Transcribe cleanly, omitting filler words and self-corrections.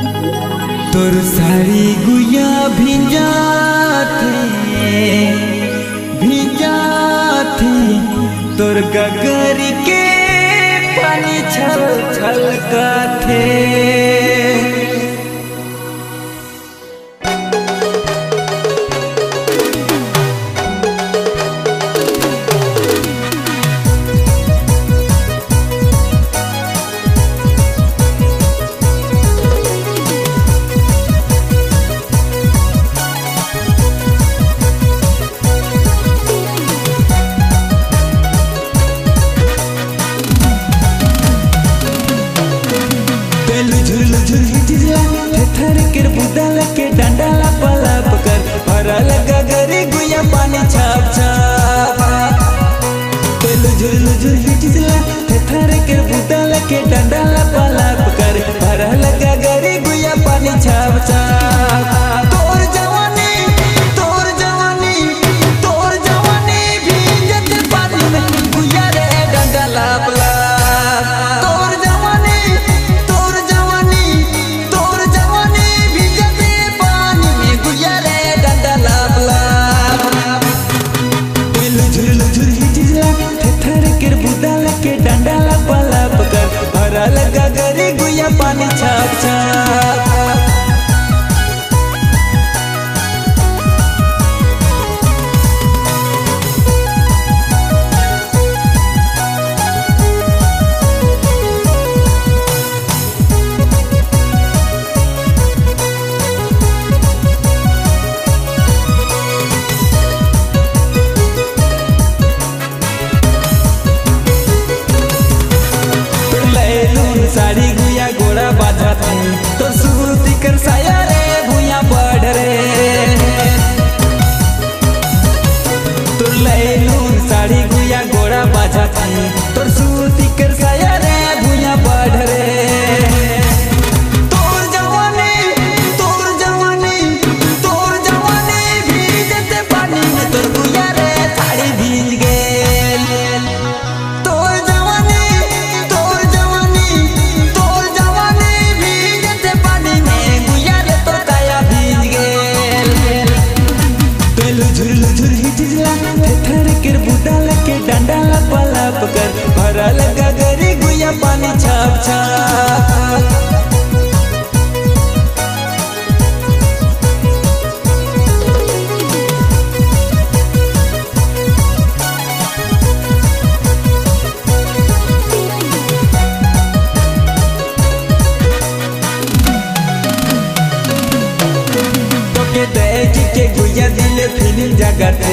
तोर सारी गुया भिंजाते तोर गगर के पानी छल छलकाथे। थर कर बुदल के डंडा पला पकर भरा लगा गरी गुया पानी छाप छाप तेल झुल झुल हिचला थर कर बुदल के डंडा पला पकर भरा लगा गरी गुया पानी छाप छाप। तोर जवानी भीजत पानी में गुया रे डंडा लाप के डंडा पला पकर भरा लगा गरी गुया पानी छाप छाप। साड़ी गुया गोड़ा बाजाते तो सूती कर साया रे भूया बढ़ रे तो लैलून साड़ी गुया गोड़ा बाजाते तो सूती कर साया रे भूया बढ़ रे। भीजते पानी में तोर गुया रे साड़ी भीज गेल। थर कर बुदल के डंडा पला पकर भरा लगा गरी गुया पानी छाप छाप। के गुया दिले फिल्म जगते